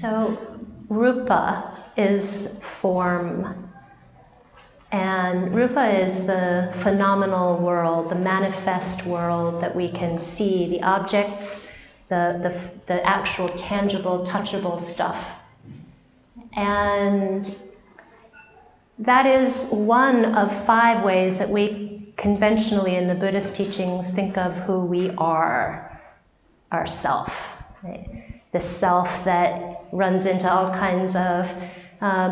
So Rupa is form, and Rupa is the phenomenal world, the manifest world that we can see, the objects, the actual tangible, touchable stuff. And that is one of 5 ways that we conventionally in the Buddhist teachings think of who we are, ourself. Right? The self that runs into all kinds of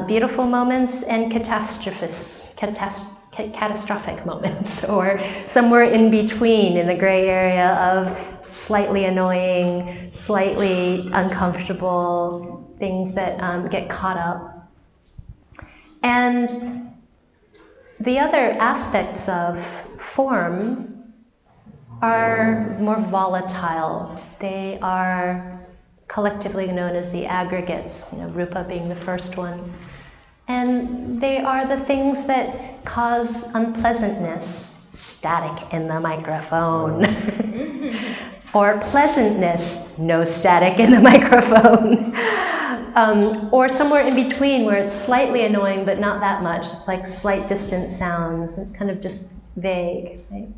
beautiful moments and catastrophic moments, or somewhere in between in the gray area of slightly annoying, slightly uncomfortable, things that get caught up. And the other aspects of form are more volatile. They are collectively known as the aggregates, Rupa being the first one. And they are the things that cause unpleasantness, static in the microphone, or pleasantness, no static in the microphone, or somewhere in between where it's slightly annoying but not that much. It's like slight distant sounds. It's kind of just vague, right?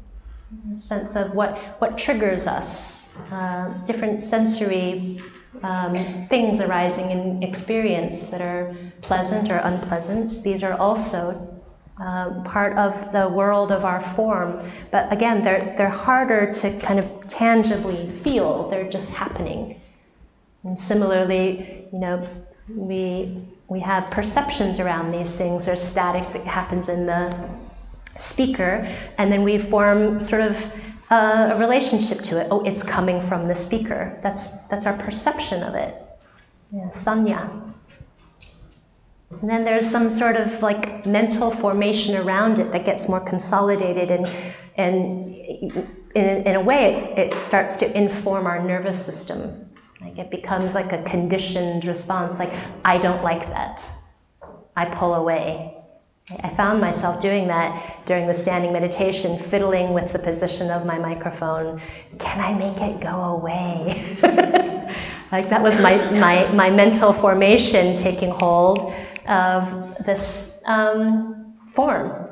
A sense of what triggers us, different sensory things arising in experience that are pleasant or unpleasant. These are also part of the world of our form, but again, they're harder to kind of tangibly feel. They're just happening. And similarly, we have perceptions around these things. There's static that happens in the speaker, and then we form sort of a relationship to it. Oh, it's coming from the speaker. That's our perception of it. Sanya. And then there's some sort of like mental formation around it that gets more consolidated, and in a way it starts to inform our nervous system. Like it becomes like a conditioned response, like, I don't like that. I pull away. I found myself doing that during the standing meditation, fiddling with the position of my microphone. Can I make it go away? Like that was my mental formation taking hold of this form.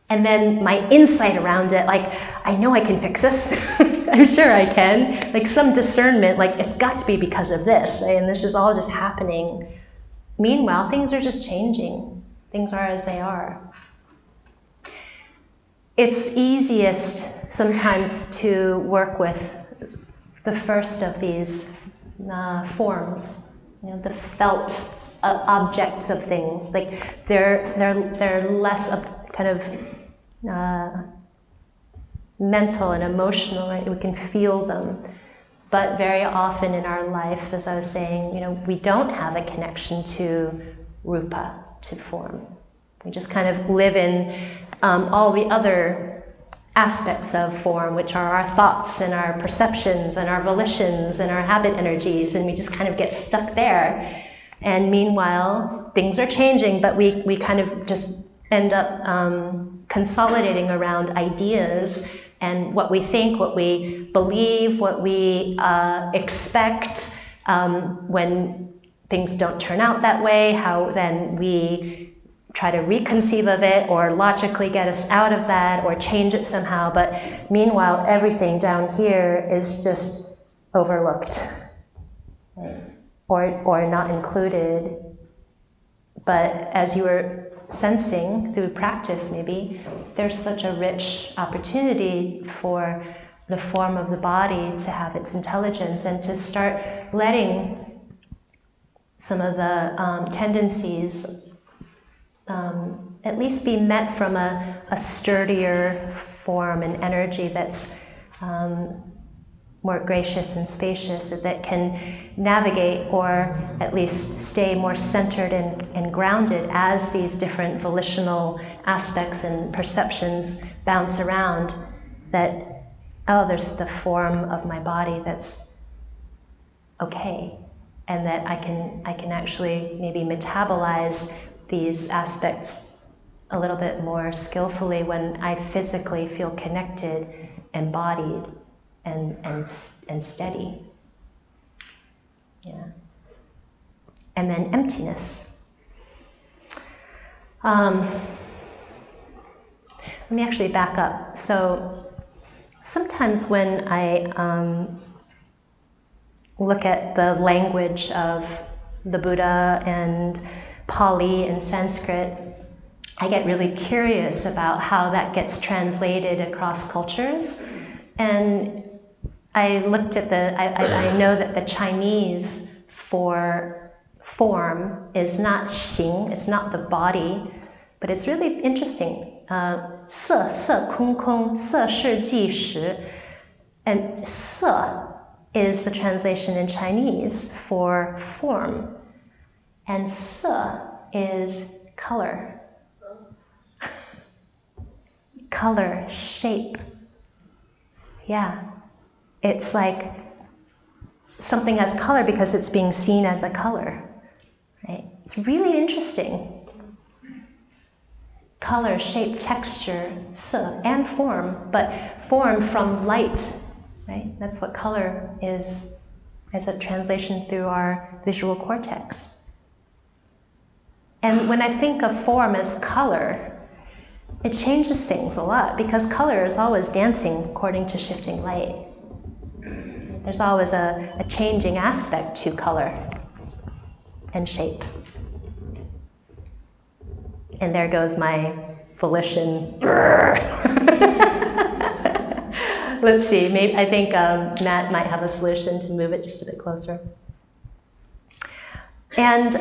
And then my insight around it, like, I know I can fix this. I'm sure I can. Like some discernment, like it's got to be because of this, right? And this is all just happening. Meanwhile, things are just changing. Things are as they are. It's easiest sometimes to work with the first of these forms, the felt objects of things. Like they're less of kind of mental and emotional, right? We can feel them. But very often in our life, as I was saying, we don't have a connection to Rupa, to form. We just kind of live in all the other aspects of form, which are our thoughts and our perceptions and our volitions and our habit energies, and we just kind of get stuck there. And meanwhile, things are changing, but we kind of just end up consolidating around ideas and what we think, what we believe, what we expect. When things don't turn out that way, how then we try to reconceive of it or logically get us out of that or change it somehow. But meanwhile, everything down here is just overlooked, right? or not included. But as you were sensing through practice, maybe, there's such a rich opportunity for the form of the body to have its intelligence and to start letting some of the tendencies at least be met from a sturdier form and energy that's more gracious and spacious, that can navigate or at least stay more centered and grounded as these different volitional aspects and perceptions bounce around. That, oh, there's the form of my body that's okay, and that I can actually maybe metabolize these aspects a little bit more skillfully when I physically feel connected, embodied, and steady. Yeah. and then emptiness. Let me actually back up. So sometimes when I look at the language of the Buddha and Pali and Sanskrit, I get really curious about how that gets translated across cultures. And I looked at I know that the Chinese for form is not xing, it's not the body, but it's really interesting. 色色空空, 色是即时, and 色 is the translation in Chinese for form, and 色 is color. Color, shape. Yeah. It's like something has color because it's being seen as a color. Right? It's really interesting. Color, shape, texture, 色, and form, but form from light. Right? That's what color is as a translation through our visual cortex. And when I think of form as color, it changes things a lot because color is always dancing according to shifting light. There's always a changing aspect to color and shape. And there goes my volition. Let's see, maybe, I think Matt might have a solution to move it just a bit closer. And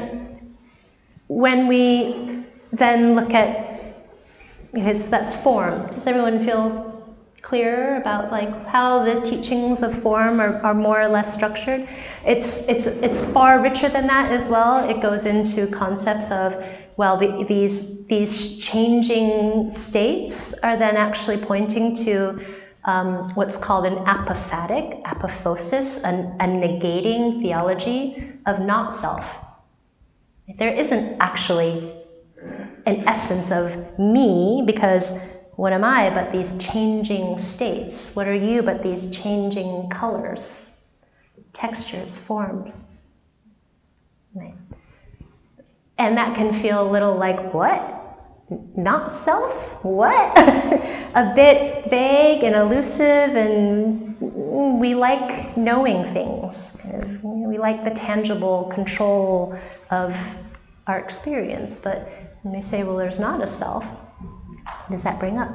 when we then look at, because that's form, does everyone feel clear about like how the teachings of form are more or less structured? It's far richer than that as well. It goes into concepts of, well, these changing states are then actually pointing to what's called an apophatic, apophosis, a negating theology of not self. There isn't actually an essence of me, because what am I but these changing states? What are you but these changing colors, textures, forms? Right. And that can feel a little like, what? Not self? What? A bit vague and elusive, and we like knowing things. Kind of, we like the tangible control of our experience. But when we say, well, there's not a self, what does that bring up?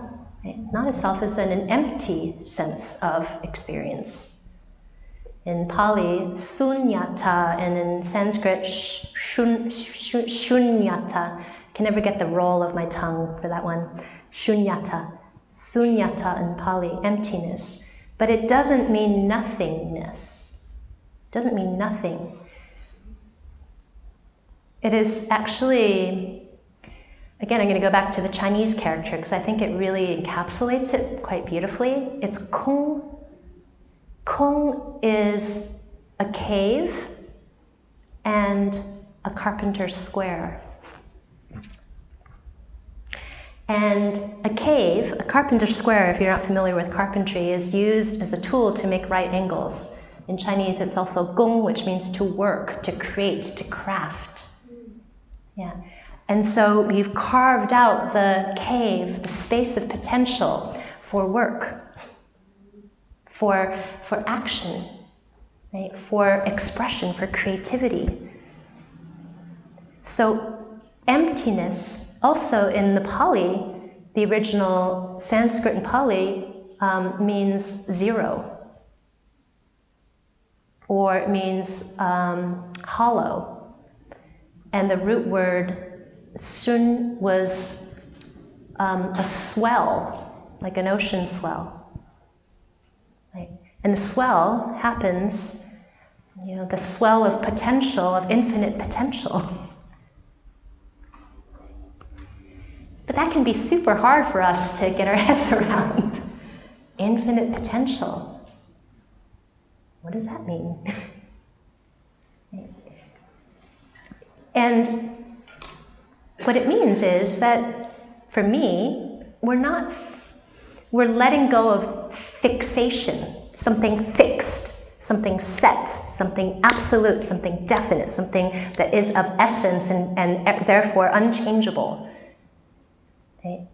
Right? Not a self is in an empty sense of experience. In Pali, sunyata, and in Sanskrit, shunyata. I can never get the roll of my tongue for that one. Shunyata. Sunyata in Pali, emptiness. But it doesn't mean nothingness. It doesn't mean nothing. It is actually, again, I'm going to go back to the Chinese character because I think it really encapsulates it quite beautifully. It's kung. Kung is a cave and a carpenter's square. And a cave, a carpenter's square, if you're not familiar with carpentry, is used as a tool to make right angles. In Chinese, it's also gong, which means to work, to create, to craft. Yeah. And so you've carved out the cave, the space of potential for work, for action, right? For expression, for creativity. So emptiness, also in the Pali, the original Sanskrit and Pali means zero, or it means hollow. And the root word sun was a swell, like an ocean swell. Right? And the swell happens, the swell of potential, of infinite potential. But that can be super hard for us to get our heads around. Infinite potential. What does that mean? And what it means is that, for me, we're letting go of fixation, something fixed, something set, something absolute, something definite, something that is of essence and therefore unchangeable. Right?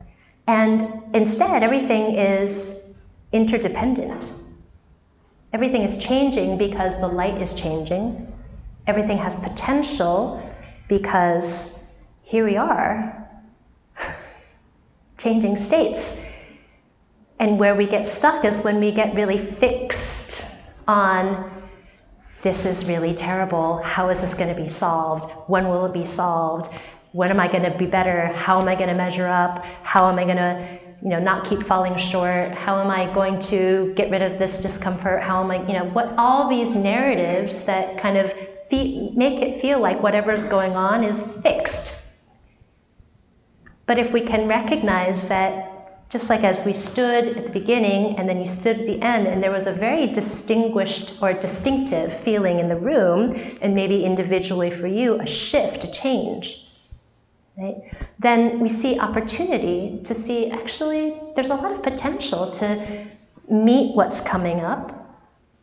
And instead, everything is interdependent. Everything is changing because the light is changing. Everything has potential because here we are, changing states. And where we get stuck is when we get really fixed on, this is really terrible, how is this going to be solved? When will it be solved? When am I going to be better? How am I going to measure up? How am I going to not keep falling short? How am I going to get rid of this discomfort? How am I, what all these narratives that kind of make it feel like whatever's going on is fixed. But if we can recognize that, just like as we stood at the beginning and then you stood at the end and there was a very distinguished or distinctive feeling in the room, and maybe individually for you, a shift, a change, right? Then we see opportunity to see, actually, there's a lot of potential to meet what's coming up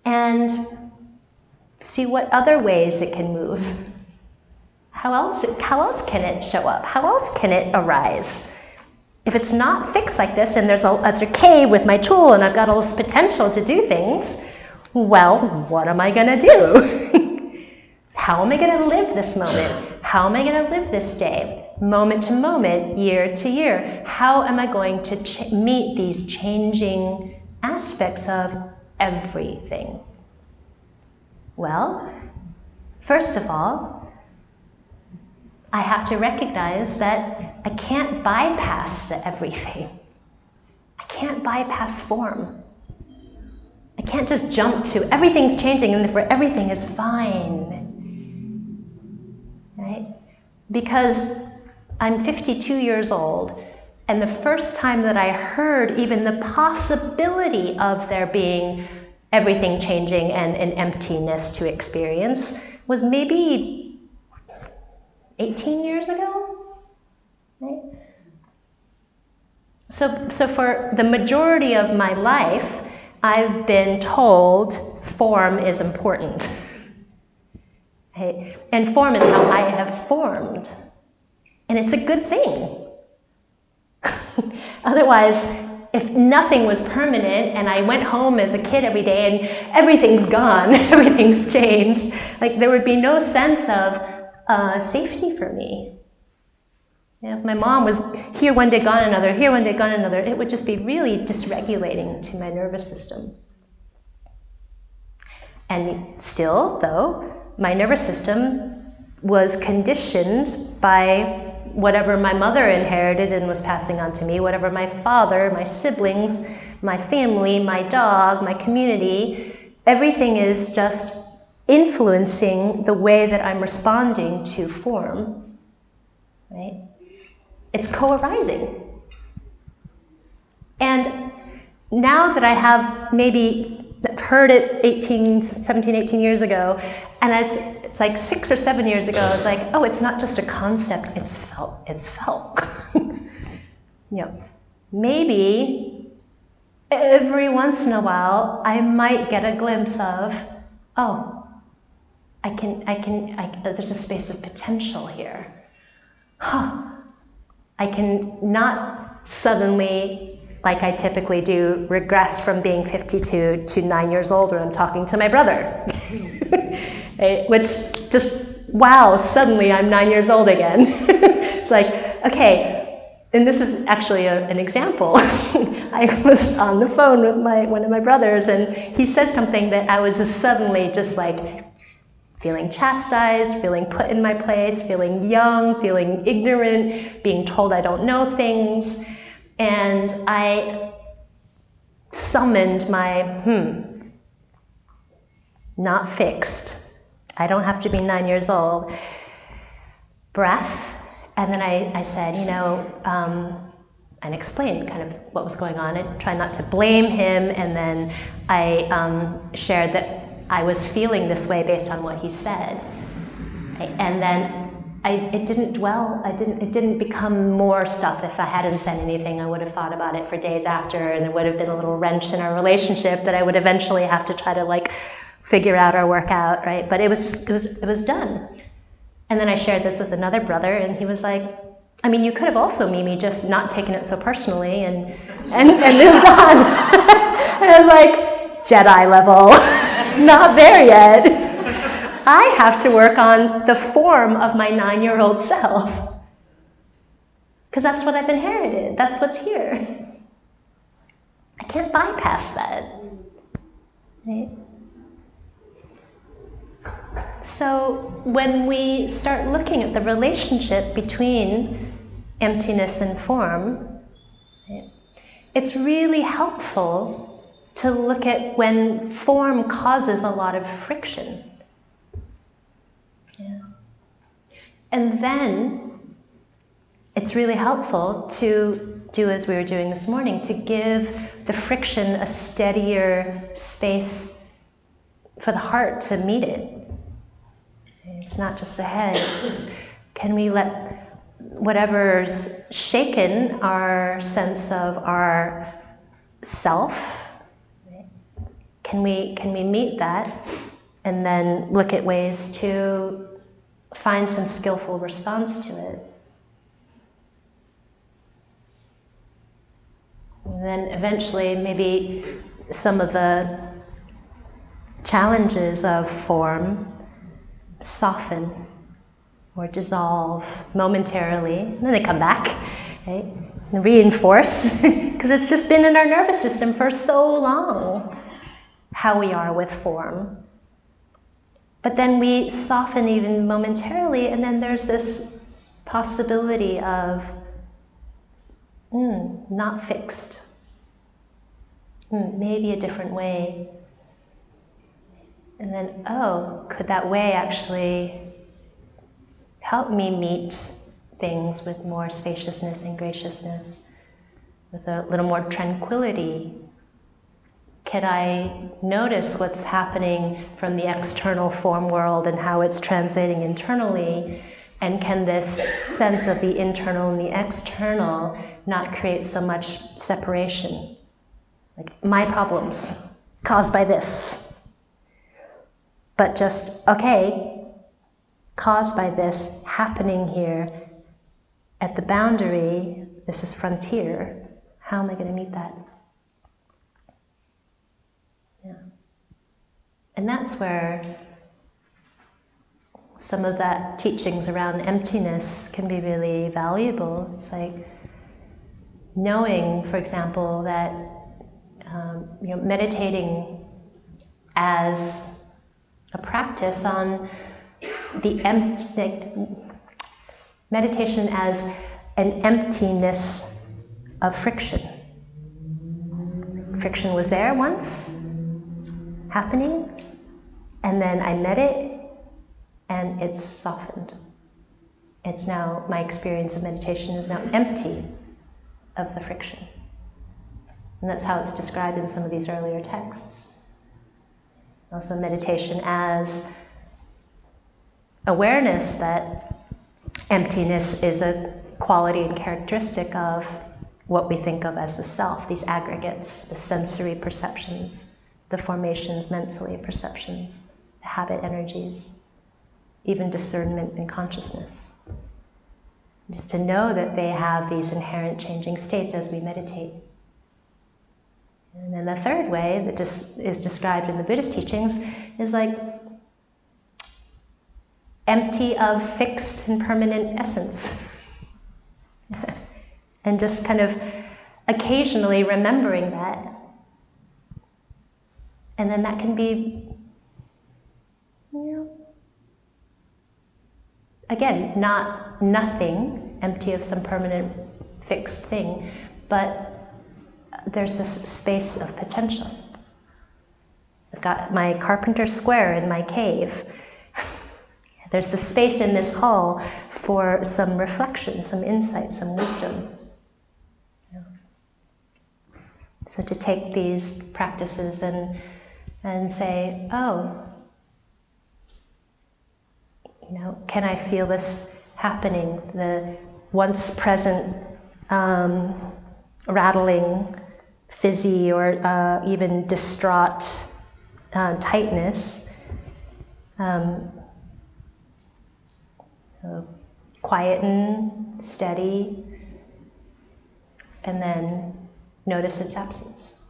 and see what other ways it can move. How else can it show up? How else can it arise? If it's not fixed like this and there's a cave with my tool and I've got all this potential to do things, well, what am I going to do? How am I going to live this moment? How am I going to live this day? Moment to moment, year to year. How am I going to meet these changing aspects of everything? Well, first of all, I have to recognize that I can't bypass the everything. I can't bypass form. I can't just jump to everything's changing and therefore everything is fine. Right? Because I'm 52 years old, and the first time that I heard even the possibility of there being everything changing and an emptiness to experience was maybe 18 years ago, right? So for the majority of my life, I've been told form is important. Right? And form is how I have formed. And it's a good thing. Otherwise, if nothing was permanent and I went home as a kid every day and everything's gone, everything's changed, like there would be no sense of safety for me. If my mom was here one day, gone another, here one day, gone another, it would just be really dysregulating to my nervous system. And still, though, my nervous system was conditioned by whatever my mother inherited and was passing on to me, whatever my father, my siblings, my family, my dog, my community, everything is just influencing the way that I'm responding to form, right? It's co-arising. And now that I have maybe heard it 17, 18 years ago, and it's like 6 or 7 years ago, it's like, oh, it's not just a concept, it's felt. Maybe every once in a while, I might get a glimpse of, oh, there's a space of potential here. I can not suddenly, like I typically do, regress from being 52 to 9 years old when I'm talking to my brother. Right? Which just, wow, suddenly I'm 9 years old again. It's like, okay, and this is actually an example. I was on the phone with one of my brothers, and he said something that I was just suddenly just like, feeling chastised, feeling put in my place, feeling young, feeling ignorant, being told I don't know things. And I summoned my, not fixed. I don't have to be 9 years old. Breath. And then I said, and explained kind of what was going on and tried not to blame him. And then I shared that I was feeling this way based on what he said. Right? And then it didn't dwell, it didn't become more stuff. If I hadn't said anything, I would have thought about it for days after, and there would have been a little wrench in our relationship that I would eventually have to try to figure out or work out, right? But it was done. And then I shared this with another brother, and he was like, I mean, you could have also, Mimi, just not taken it so personally and moved on. And I was like, Jedi level, not there yet. I have to work on the form of my 9-year-old self. Because that's what I've inherited. That's what's here. I can't bypass that. Right? So when we start looking at the relationship between emptiness and form, right, it's really helpful to look at when form causes a lot of friction. Yeah. And then it's really helpful to do as we were doing this morning, to give the friction a steadier space for the heart to meet it. It's not just the head, it's just, can we let whatever's shaken our sense of our self, right? Can we meet that and then look at ways to find some skillful response to it? And then eventually maybe some of the challenges of form soften or dissolve momentarily, and then they come back, right? And reinforce, because it's just been in our nervous system for so long, how we are with form. But then we soften even momentarily, and then there's this possibility of not fixed, maybe a different way. And then, oh, could that way actually help me meet things with more spaciousness and graciousness, with a little more tranquility? Can I notice what's happening from the external form world and how it's translating internally? And can this sense of the internal and the external not create so much separation? Like, my problems caused by this. But just, okay, caused by this, happening here, at the boundary, this is frontier, how am I going to meet that? Yeah. And that's where some of that teachings around emptiness can be really valuable. It's like knowing, for example, that meditating as a practice on the meditation as an emptiness of friction. Friction was there once, happening, and then I met it, and it's softened. It's now, my experience of meditation is now empty of the friction. And that's how it's described in some of these earlier texts. Also meditation as awareness that emptiness is a quality and characteristic of what we think of as the self, these aggregates, the sensory perceptions, the formations mentally, perceptions, the habit energies, even discernment and consciousness. Just to know that they have these inherent changing states as we meditate. And then the third way that just is described in the Buddhist teachings is like empty of fixed and permanent essence. And just kind of occasionally remembering that. And then that can be, again, not nothing, empty of some permanent fixed thing, but there's this space of potential. I've got my carpenter square in my cave. There's the space in this hall for some reflection, some insight, some wisdom. So to take these practices and say, oh, can I feel this happening? The once present rattling, fizzy, or even distraught tightness, quieten, steady, and then notice its absence,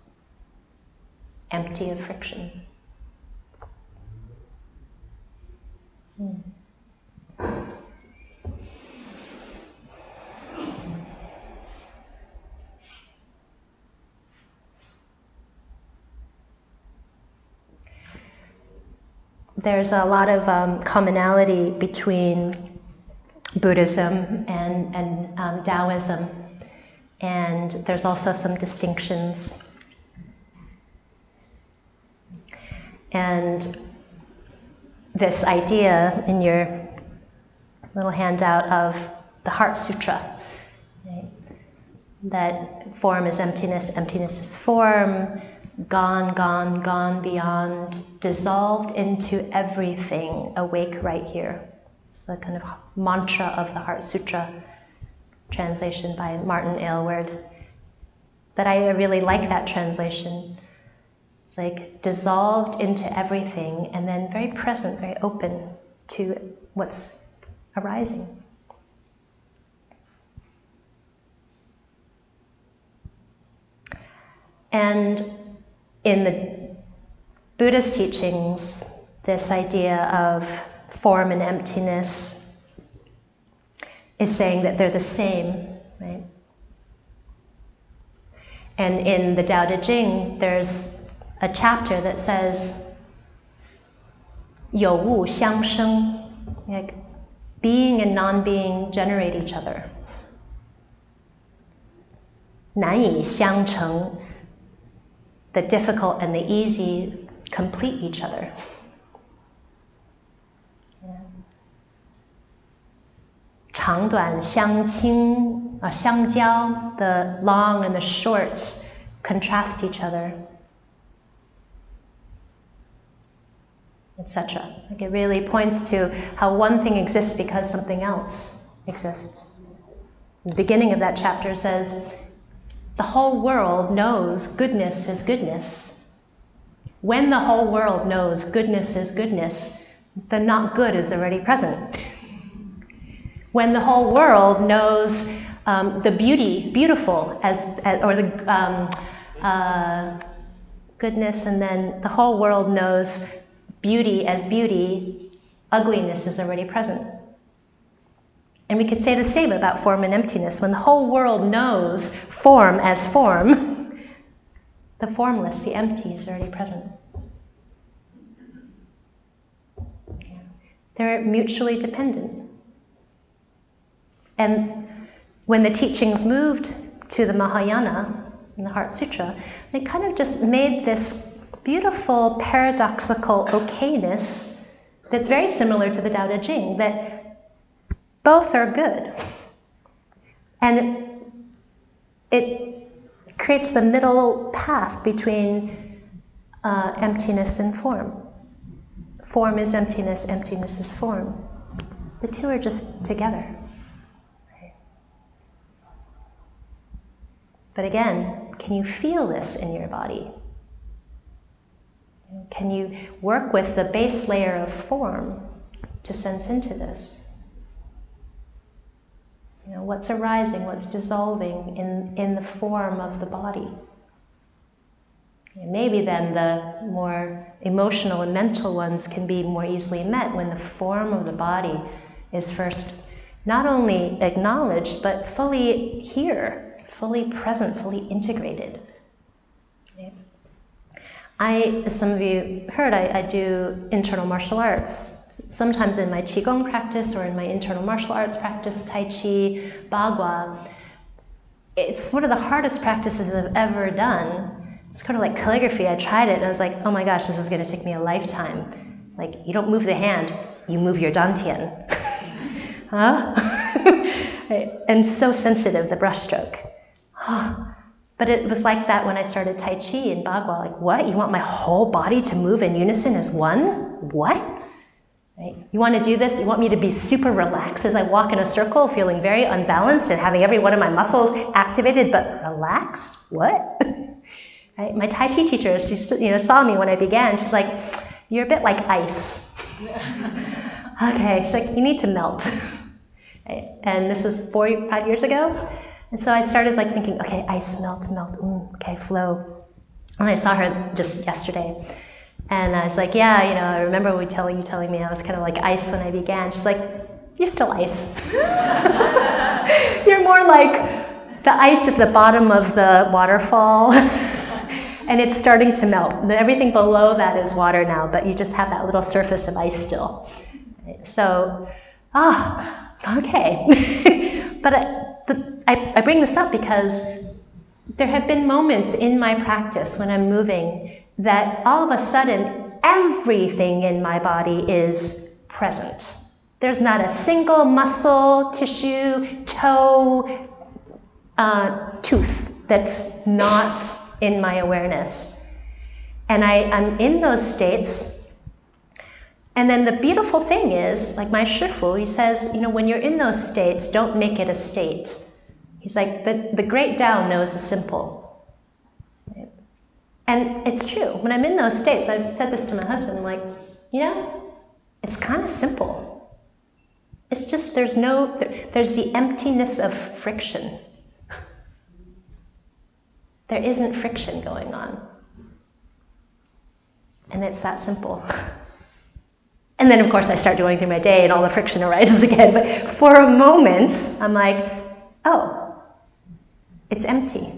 empty of friction. There's a lot of commonality between Buddhism and Dowism, and there's also some distinctions. And this idea in your little handout of the Heart Sutra, right? That form is emptiness, emptiness is form, gone, gone, gone beyond, dissolved into everything, awake right here. It's the kind of mantra of the Heart Sutra, translation by Martin Aylward. But I really like that translation. It's like dissolved into everything and then very present, very open to what's arising. And in the Buddhist teachings, this idea of form and emptiness is saying that they're the same, right? And in the Tao Te Ching, there's a chapter that says, 有物相生, like being and non-being generate each other. 难以相成, the difficult and the easy complete each other. Yeah. 长短相倾, or 相交, the long and the short contrast each other, etc. Like it really points to how one thing exists because something else exists. The beginning of that chapter says, the whole world knows goodness is goodness. When the whole world knows goodness is goodness, the not good is already present. When the whole world knows the beautiful or the goodness, and then the whole world knows beauty as beauty, ugliness is already present. And we could say the same about form and emptiness. When the whole world knows form as form, the formless, the empty, is already present. They're mutually dependent. And when the teachings moved to the Mahayana, in the Heart Sutra, they kind of just made this beautiful paradoxical okayness that's very similar to the Tao Te Ching, that both are good. And it creates the middle path between emptiness and form. Form is emptiness, emptiness is form. The two are just together. But again, can you feel this in your body? Can you work with the base layer of form to sense into this? You know, what's arising, what's dissolving in the form of the body? And maybe then the more emotional and mental ones can be more easily met when the form of the body is first not only acknowledged, but fully here, fully present, fully integrated. Okay. As some of you heard, I do internal martial arts. Sometimes in my Qigong practice or in my internal martial arts practice, Tai Chi, Bagua, it's one of the hardest practices I've ever done. It's kind of like calligraphy. I tried it and I was like, oh my gosh, this is going to take me a lifetime. Like, you don't move the hand, you move your dantian. Huh? And so sensitive, the brushstroke. But it was like that when I started Tai Chi in Bagua. Like, what? You want my whole body to move in unison as one? What? Right? You want to do this? You want me to be super relaxed as I walk in a circle, feeling very unbalanced and having every one of my muscles activated but relaxed? What? Right? My Tai Chi teacher, she saw me when I began. She's like, "You're a bit like ice." Okay, she's like, "You need to melt." Right? And this was 5 years ago. And so I started like thinking, okay, ice, melt, okay, flow. And I saw her just yesterday. And I was like, yeah, I remember you telling me I was kind of like ice when I began. She's like, "You're still ice." You're more like the ice at the bottom of the waterfall. And it's starting to melt. Everything below that is water now, but you just have that little surface of ice still. So, okay. But I bring this up because there have been moments in my practice when I'm moving that all of a sudden everything in my body is present. There's not a single muscle, tissue, toe, tooth that's not in my awareness. And I'm in those states. And then the beautiful thing is, like my Shifu, he says, when you're in those states, don't make it a state. He's like, the great Tao knows the simple. Right? And it's true. When I'm in those states, I've said this to my husband, I'm like, it's kind of simple. It's just there's the emptiness of friction. There isn't friction going on. And it's that simple. And then, of course, I start going through my day and all the friction arises again. But for a moment, I'm like, oh, it's empty.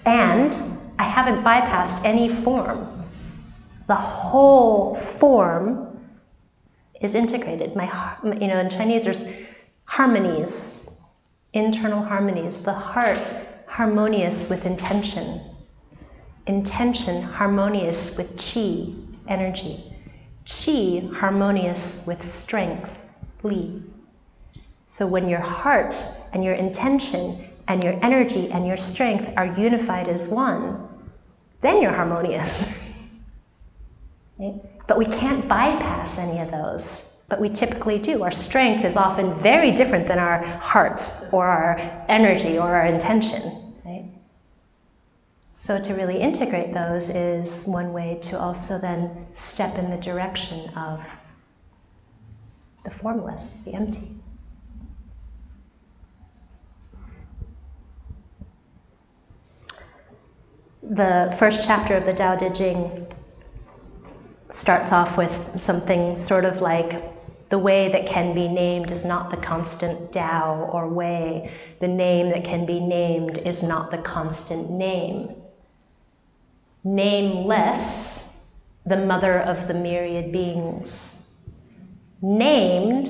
And I haven't bypassed any form. The whole form is integrated. In Chinese, there's harmonies, internal harmonies. The heart harmonious with intention. Intention harmonious with qi, energy. Qi harmonious with strength, li. So when your heart and your intention and your energy and your strength are unified as one, then you're harmonious. Right? But we can't bypass any of those, but we typically do. Our strength is often very different than our heart or our energy or our intention. Right? So to really integrate those is one way to also then step in the direction of the formless, the empty. The first chapter of the Tao Te Ching starts off with something sort of like, the way that can be named is not the constant Tao or way. The name that can be named is not the constant name. Nameless, the mother of the myriad beings. Nameless,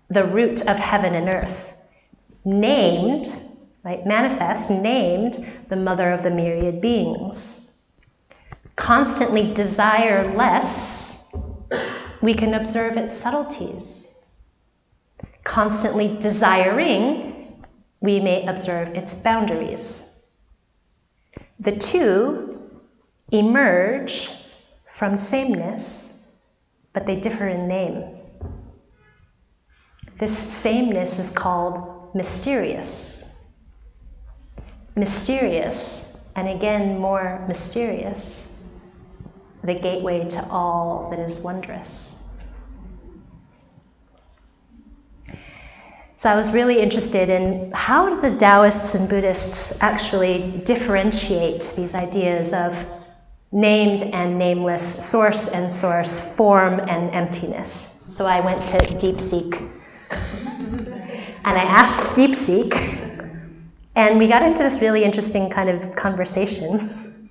the root of heaven and earth. Named, right, manifest, named, the mother of the myriad beings. Constantly desireless, we can observe its subtleties. Constantly desiring, we may observe its boundaries. The two emerge from sameness, but they differ in name. This sameness is called mysterious. Mysterious, and again more mysterious, the gateway to all that is wondrous. So I was really interested in how do the Taoists and Buddhists actually differentiate these ideas of named and nameless, source and source, form and emptiness. So I went to DeepSeek and I asked DeepSeek, and we got into this really interesting kind of conversation.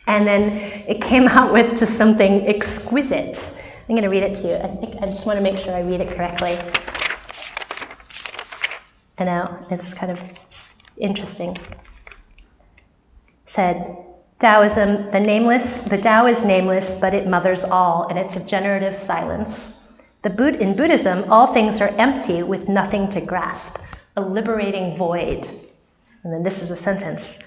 And then it came out with just something exquisite. I'm going to read it to you. I just want to make sure I read it correctly. I know, it's kind of interesting. Said, Taoism, the Tao is nameless, but it mothers all, and it's a generative silence. In Buddhism, all things are empty with nothing to grasp, a liberating void. And then this is a sentence.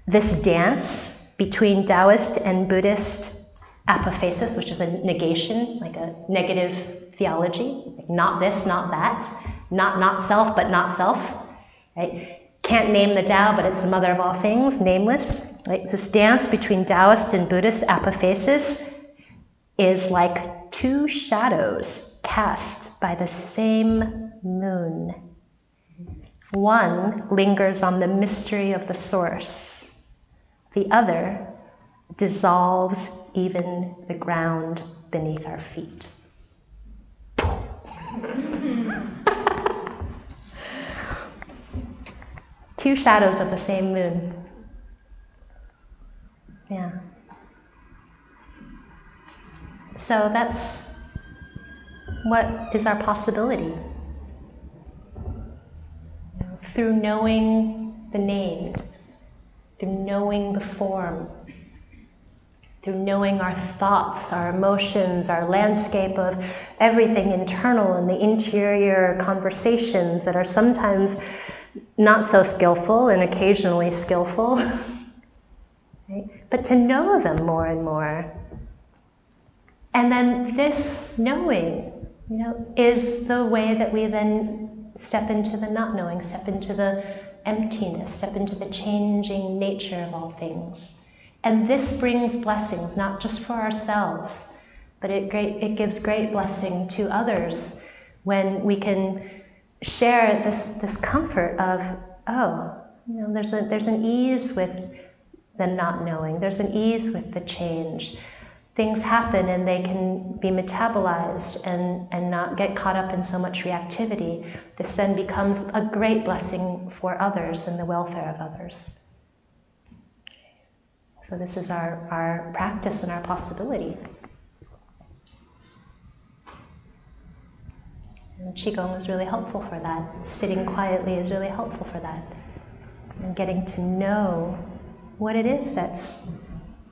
This dance between Taoist and Buddhist apophasis, which is a negation, like a negative theology, like not this, not that, not self, but not self, right? can't name the Tao, but it's the mother of all things, nameless. Like this dance between Taoist and Buddhist apophasis is like two shadows cast by the same moon. One lingers on the mystery of the source. The other dissolves even the ground beneath our feet. Two shadows of the same moon. Yeah. So that's what is our possibility. Through knowing the named, through knowing the form, through knowing our thoughts, our emotions, our landscape of everything internal and the interior conversations that are sometimes not so skillful and occasionally skillful, right? But to know them more and more. And then this knowing, is the way that we then step into the not knowing, step into the emptiness, step into the changing nature of all things. And this brings blessings, not just for ourselves, but it gives great blessing to others when we can share this comfort of, there's an ease with the not knowing, there's an ease with the change. Things happen and they can be metabolized and not get caught up in so much reactivity. This then becomes a great blessing for others and the welfare of others. So this is our practice and our possibility. And Qigong is really helpful for that. Sitting quietly is really helpful for that. And getting to know what it is that's,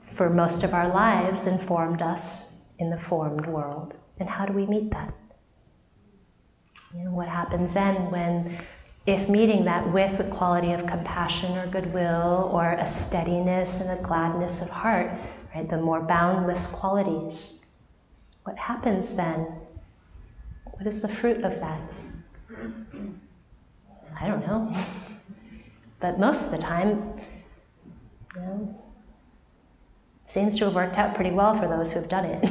for most of our lives, informed us in the formed world. And how do we meet that? What happens then if meeting that with a quality of compassion or goodwill or a steadiness and a gladness of heart, right, the more boundless qualities, what happens then? What is the fruit of that? I don't know. But most of the time, seems to have worked out pretty well for those who have done it.